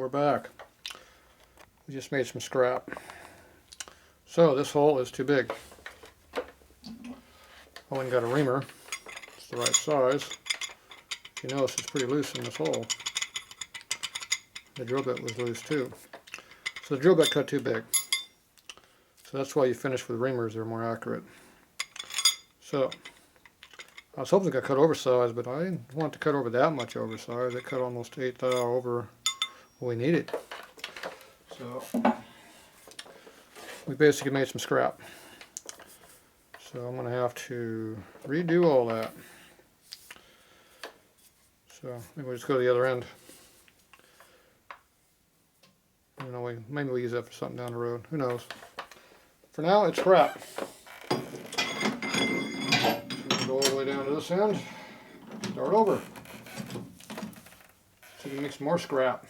we're back. We just made some scrap. So this hole is too big. I went and got a reamer. It's the right size. You notice it's pretty loose in this hole. The drill bit was loose too. So the drill bit cut too big. So that's why you finish with reamers, they're more accurate. So I was hoping it got cut oversized, but I didn't want to cut over that much oversized. It cut almost 8 thou over what we needed. So we basically made some scrap. So I'm going to have to redo all that. So maybe we'll just go to the other end. You know, maybe we'll use that for something down the road. Who knows? For now, it's scrap. So we'll go all the way down to this end. Start over. So we can make some more scrap.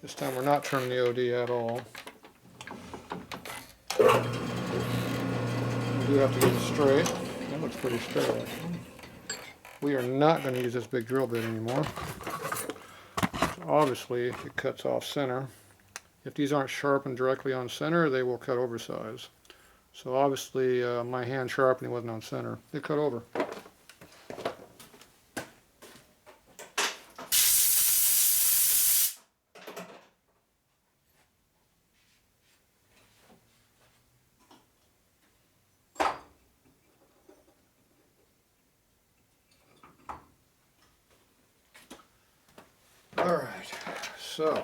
This time we're not turning the OD at all. We do have to get it straight. That looks pretty straight actually. We are not going to use this big drill bit anymore. Obviously it cuts off center. If these aren't sharpened directly on center, they will cut oversize. So obviously my hand sharpening wasn't on center. It cut over. Alright, so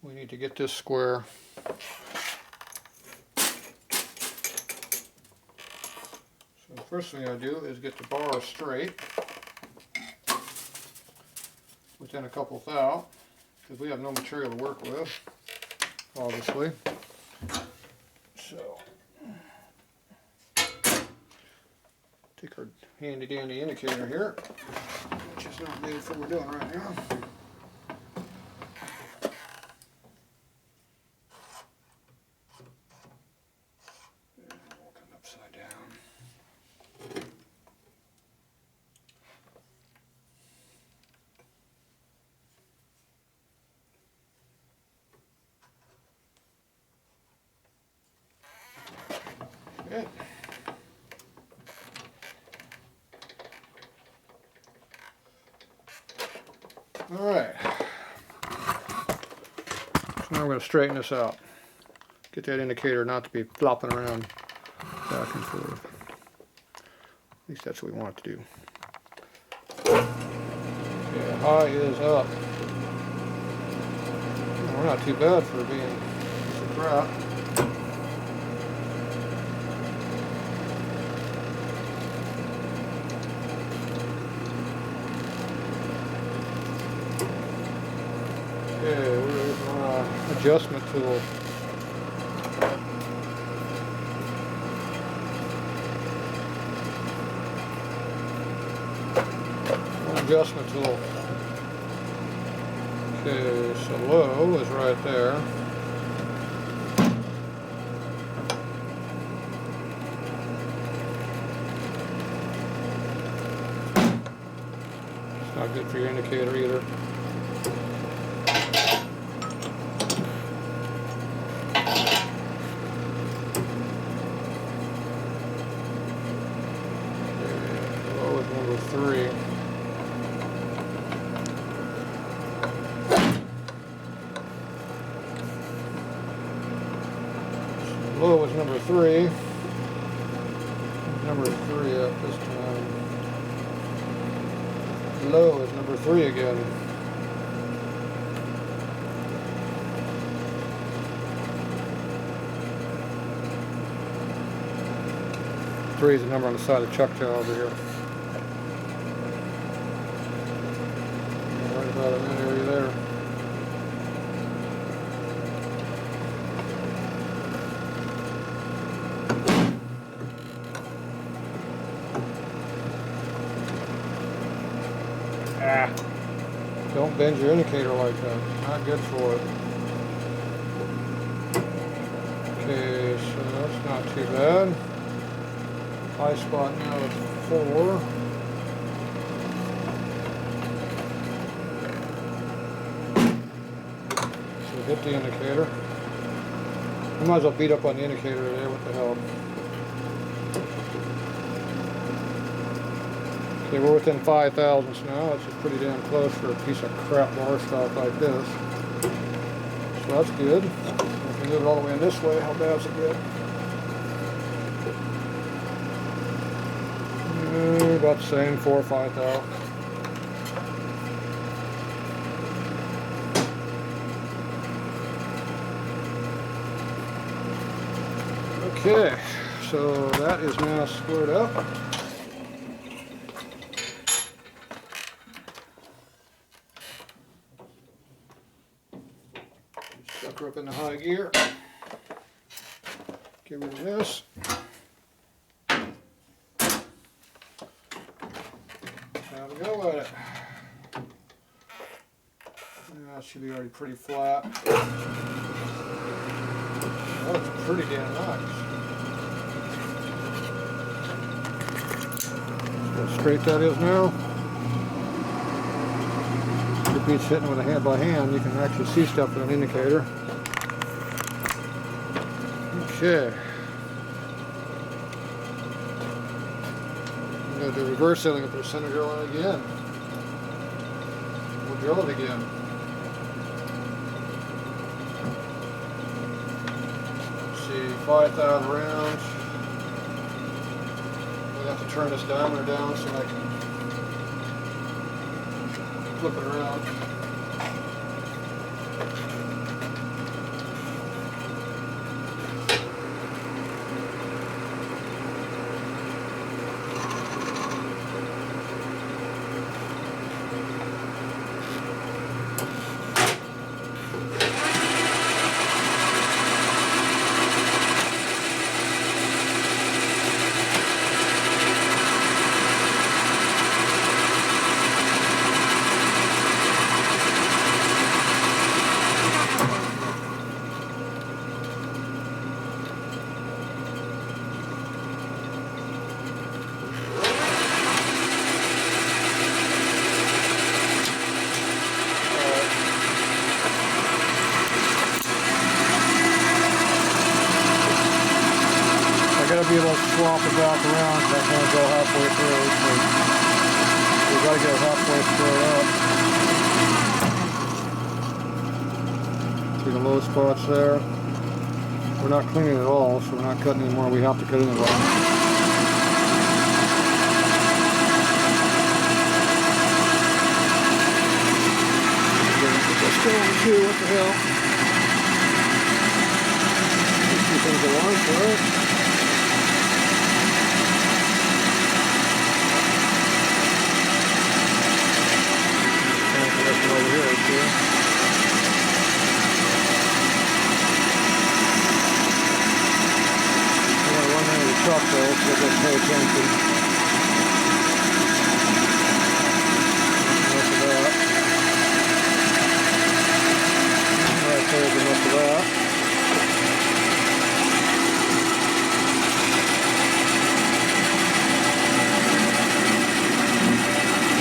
we need to get this square. So the first thing I do is get the bar straight within a couple thou, because we have no material to work with, obviously. So take our handy dandy indicator here, which is not needed for what we're doing right now. Walking upside down. Okay. Alright, so now we're going to straighten this out. Get that indicator not to be flopping around back and forth. At least that's what we want it to do. Okay, high is up. Well, we're not too bad for being a piece of crap. Okay, where's my adjustment tool? Adjustment tool. Okay, so low is right there. It's not good for your indicator either. Low is number 3. Low is number 3. Number 3 up this time. Low is number 3 again. Three is the number on the side of the chuck tail over here. Right about in that area there. Ah, don't bend your indicator like that. Not good for it. Okay, so that's not too bad. High spot now is 4. So hit the indicator. I might as well beat up on the indicator there, what the hell. Okay, we're within 5 thousandths now, which is pretty damn close for a piece of crap bar stock like this. So that's good. If we move it all the way in this way, how bad is it get? About the same, 4 or 5 thousandths. Okay, so that is now squared up. Stuck her up in the high gear. Get rid of this. Now we go with it. That should be already pretty flat. That's pretty damn nice. How straight that is now. If it beats hitting with a hand by hand, you can actually see stuff with an indicator. Okay. I'm going to do reverse sealing with the center drill in again. We'll drill it again. Let's see, 5,000 rounds. We have to turn this diameter down so I can flip it around. Gotta be able to swap it back around because I can't go halfway through. So we gotta get halfway squared up. See the low spots there? We're not cleaning at all, so we're not cutting anymore. We have to cut anyway. Let's go on too, what the hell? These two things are on for it. Over here, see? I'm going to run into the truck though, so I just pay attention. Enough of that. Alright, there's enough of that.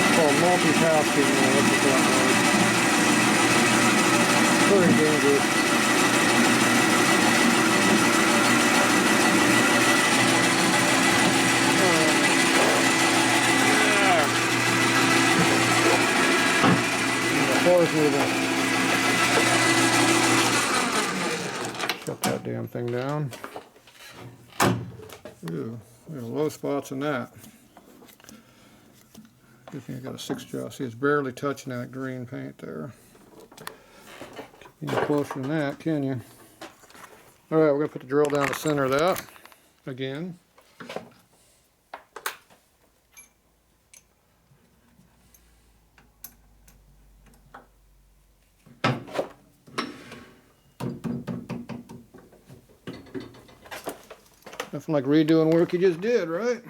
It's called multitasking, what's that word? Very dangerous. The floor's moving. Shut that damn thing down. Ooh, there's low spots in that. Good thing I got a 6-jaw. See, it's barely touching that green paint there. Any closer than that, can you? Alright, we're going to put the drill down the center of that again. Nothing like redoing work you just did, right?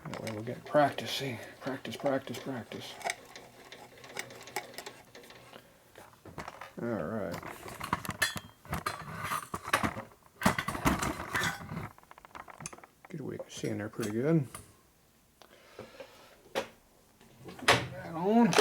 That way we'll get practice, see? Practice, practice, practice. Alright. Good way to see in there pretty good. Put that on.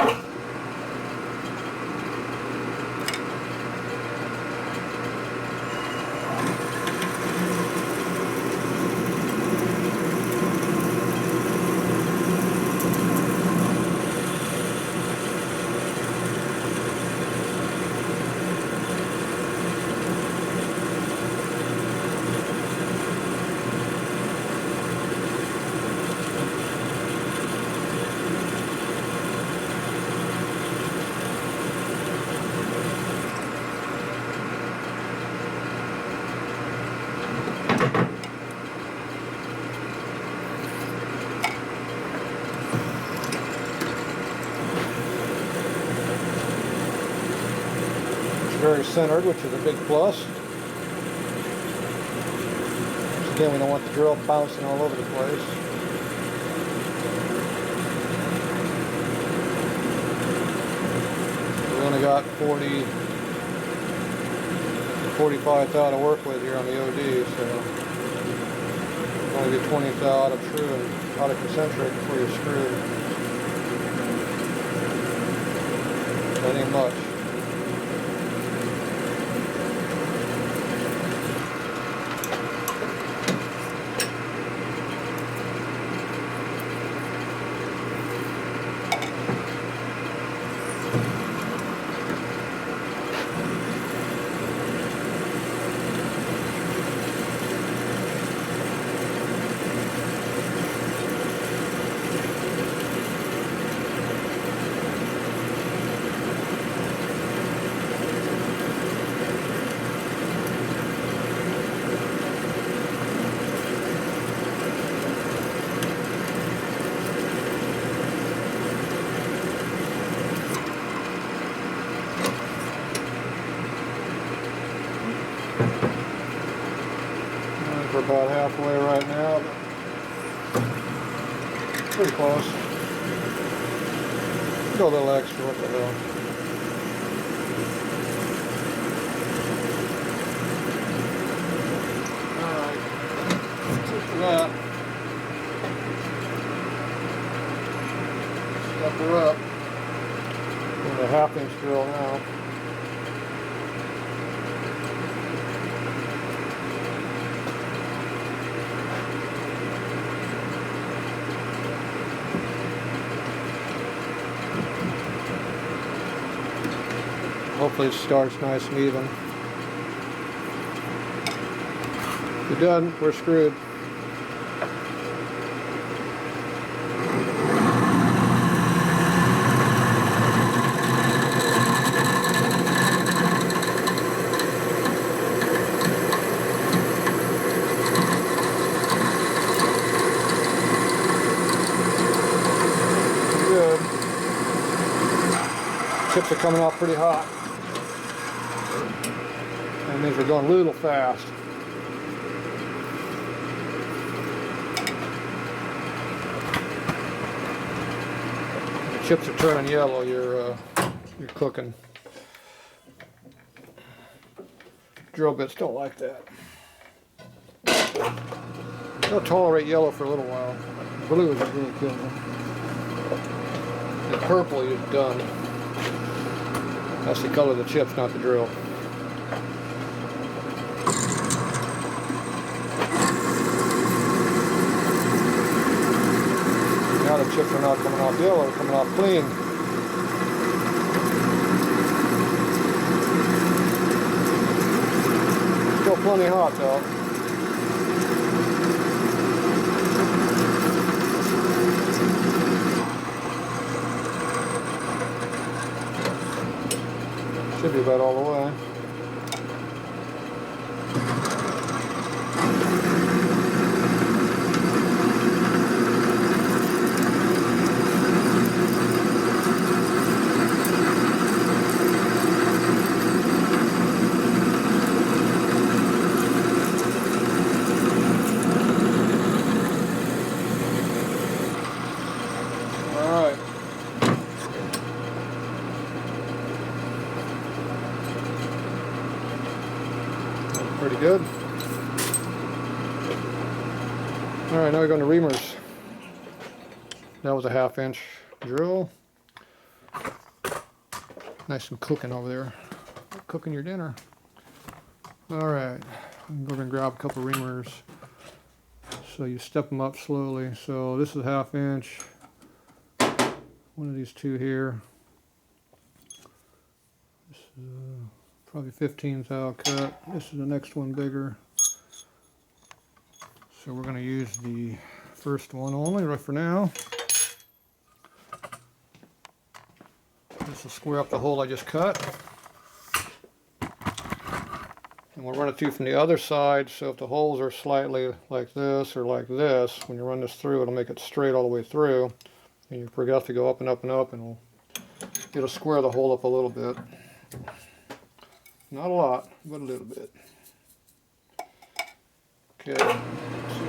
Very centered, which is a big plus. Again, we don't want the drill bouncing all over the place. We only got 45 thou to work with here on the OD, so only get 20 thou out of true and out of concentric before you're screwed. That ain't much. We're about halfway right now, but pretty close. Go a little extra, what the hell. Alright, for that. Step her up. Doing a 1/2 inch drill now. Hopefully it starts nice and even. If it doesn't, we're screwed. Good. Chips are coming off pretty hot. That means we're going a little fast. The chips are turning yellow. You're cooking. Drill bits don't like that. They'll tolerate yellow for a little while. Blue is really killing them. The purple is done. That's the color of the chips, not the drill. Now the chips are not coming off yellow, they're coming off clean. Still plenty hot though. Should be about all the way. pretty good. Alright, now we're going to reamers. That was a 1/2 inch drill. Nice and cooking over there. Cooking your dinner. Alright, go over and grab a couple reamers. So you step them up slowly. So this is a 1/2 inch. One of these two here. This is probably 15th out cut. This is the next one bigger. So we're going to use the first one only right for now. This will square up the hole I just cut. And we'll run it through from the other side, so if the holes are slightly like this or like this, when you run this through, it'll make it straight all the way through. And you forget to go up and up and up, and it'll square the hole up a little bit. Not a lot, but a little bit. Okay, so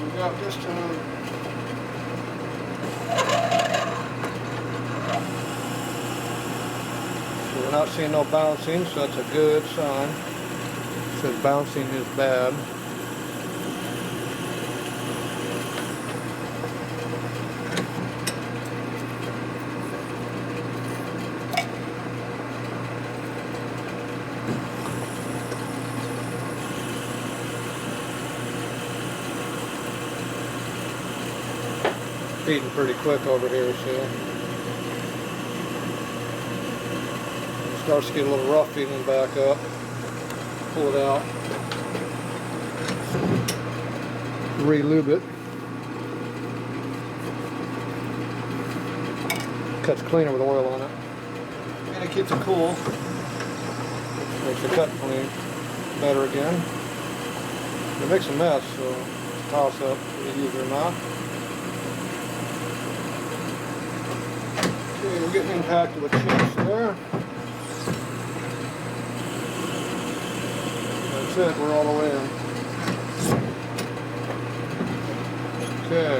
we got this time. So we're not seeing no bouncing, so that's a good sign. It says bouncing is bad. Feeding pretty quick over here, so it starts to get a little rough feeding back up. Pull it out, re-lube it. Cuts cleaner with oil on it, and it keeps it cool. Makes the cut clean better again. It makes a mess, so toss up the user or not. Okay, we're getting impacted with chips there. That's it, we're all the way in. Okay,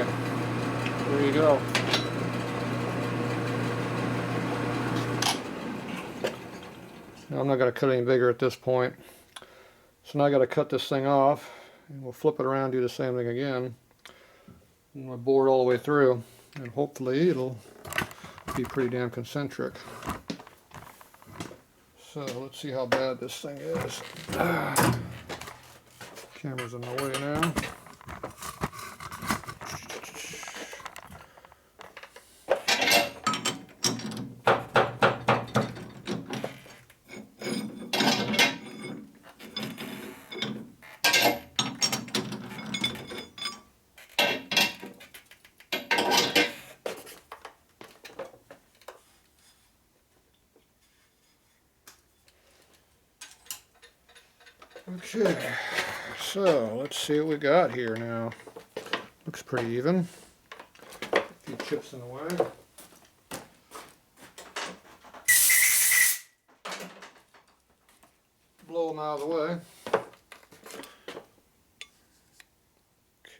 there you go. Now I'm not going to cut any bigger at this point. So now I got to cut this thing off, and we'll flip it around and do the same thing again. And we'll bore it all the way through, and hopefully it'll be pretty damn concentric. So let's see how bad this thing is. Camera's in the way now. Okay, so let's see what we got here now. Looks pretty even. A few chips in the way. Blow them out of the way.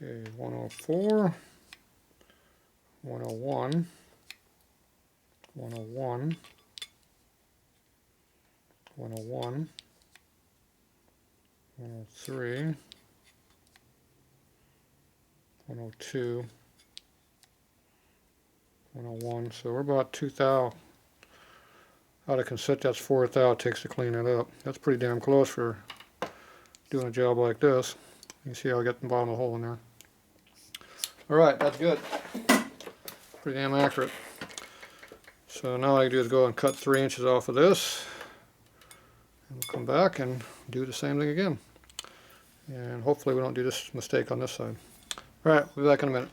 Okay, 104, 101, 101, 101. 103, 102, 101. So we're about 2 thou out of consent. That's 4 thou it takes to clean it up. That's pretty damn close for doing a job like this. You can see how I get the bottom of the hole in there. Alright, that's good. Pretty damn accurate. So now all I do is go and cut 3 inches off of this. And we'll come back and do the same thing again. And hopefully we don't do this mistake on this side. Alright, we'll be back in a minute.